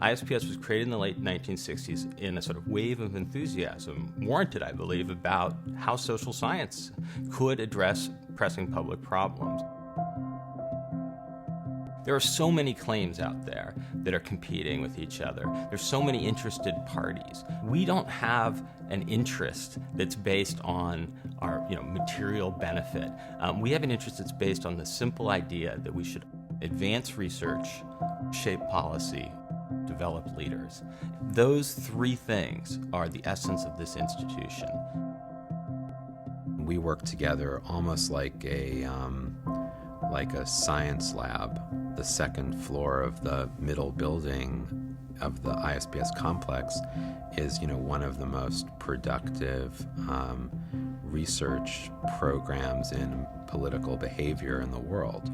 ISPS was created in the late 1960s in a sort of wave of enthusiasm, warranted, I believe, about how social science could address pressing public problems. There are so many claims out there that are competing with each other. There's so many interested parties. We don't have an interest that's based on our material benefit. We have an interest that's based on the simple idea that we should advance research, shape policy, develop leaders. Those three things are the essence of this institution. We work together almost like a science lab. The second floor of the middle building of the ISPS Complex is, one of the most productive research programs in political behavior in the world.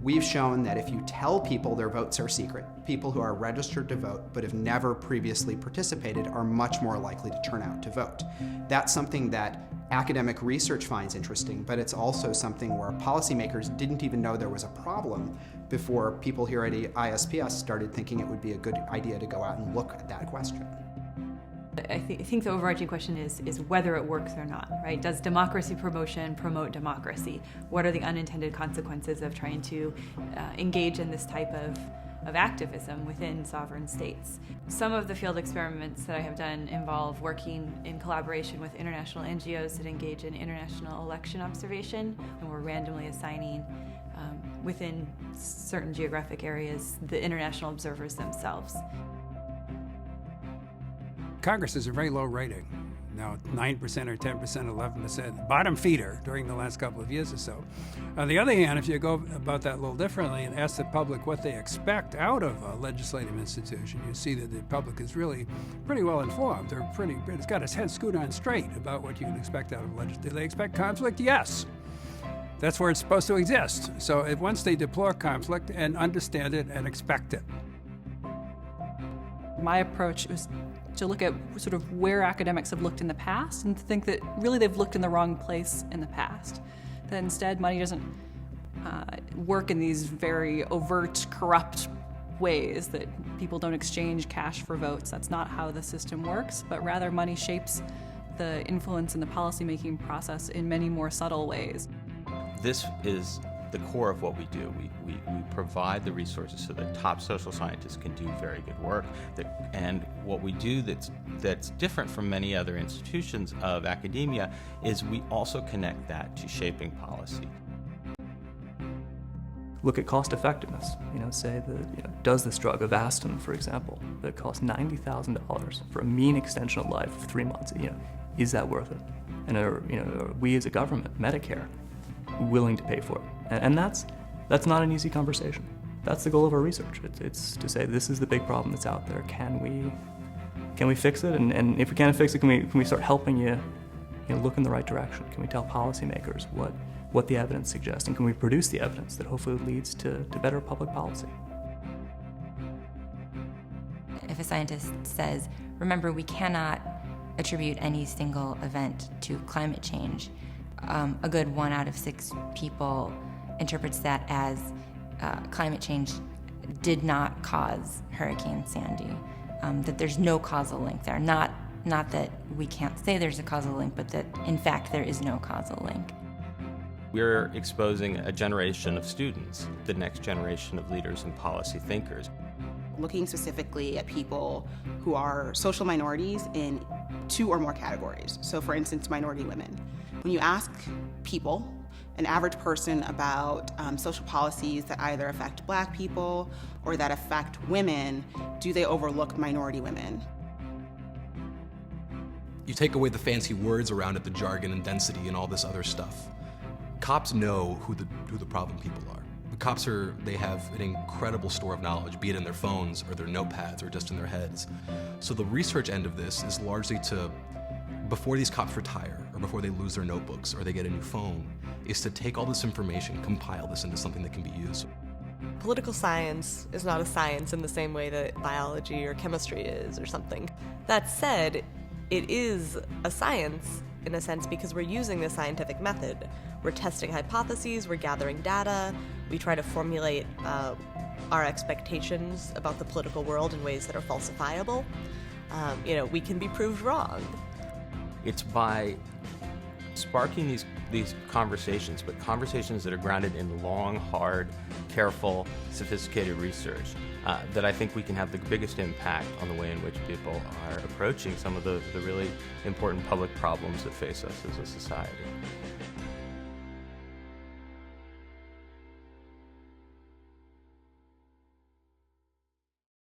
We've shown that if you tell people their votes are secret, people who are registered to vote but have never previously participated are much more likely to turn out to vote. That's something that academic research finds interesting, but it's also something where policymakers didn't even know there was a problem before people here at ISPS started thinking it would be a good idea to go out and look at that question. I think the overarching question is whether it works or not, right? Does democracy promotion promote democracy? What are the unintended consequences of trying to engage in this type of activism within sovereign states? Some of the field experiments that I have done involve working in collaboration with international NGOs that engage in international election observation, and we're randomly assigning within certain geographic areas the international observers themselves. Congress is a very low rating. Now 9% or 10% or 11%, bottom feeder during the last couple of years or so. On the other hand, if you go about that a little differently and ask the public what they expect out of a legislative institution, you see that the public is really pretty well informed. It's got its head screwed on straight about what you can expect out of legislature. Do they expect conflict? Yes. That's where it's supposed to exist. So once they deplore conflict and understand it and expect it. My approach was to look at sort of where academics have looked in the past and to think that really they've looked in the wrong place in the past. That instead money doesn't work in these very overt, corrupt ways, that people don't exchange cash for votes. That's not how the system works, but rather money shapes the influence in the policymaking process in many more subtle ways. This is the core of what we do. We provide the resources so that top social scientists can do very good work. And what we do that's different from many other institutions of academia is we also connect that to shaping policy. Look at cost effectiveness. Say that does this drug, Avastin, for example, that costs $90,000 for a mean extension of life of 3 months. Is that worth it? And are we as a government, Medicare, willing to pay for it? And that's not an easy conversation. That's the goal of our research. It's to say this is the big problem that's out there. Can we fix it? And if we can't fix it, can we start helping you look in the right direction? Can we tell policymakers what the evidence suggests, and can we produce the evidence that hopefully leads to better public policy? If a scientist says, remember, we cannot attribute any single event to climate change, a good 1 out of 6 people interprets that as climate change did not cause Hurricane Sandy, that there's no causal link there. Not that we can't say there's a causal link, but that in fact there is no causal link. We're exposing a generation of students, the next generation of leaders and policy thinkers. Looking specifically at people who are social minorities in 2 or more categories. So for instance, minority women. When you ask people, an average person, about social policies that either affect Black people or that affect women, do they overlook minority women? You take away the fancy words around it, the jargon and density and all this other stuff. Cops know who the problem people are. The cops they have an incredible store of knowledge, be it in their phones or their notepads or just in their heads. So the research end of this is largely to, before these cops retire or before they lose their notebooks or they get a new phone, is to take all this information, compile this into something that can be used. Political science is not a science in the same way that biology or chemistry is or something. That said, it is a science in a sense because we're using the scientific method. We're testing hypotheses, we're gathering data, we try to formulate our expectations about the political world in ways that are falsifiable, we can be proved wrong. It's by sparking these conversations, but conversations that are grounded in long, hard, careful, sophisticated research, that I think we can have the biggest impact on the way in which people are approaching some of the really important public problems that face us as a society.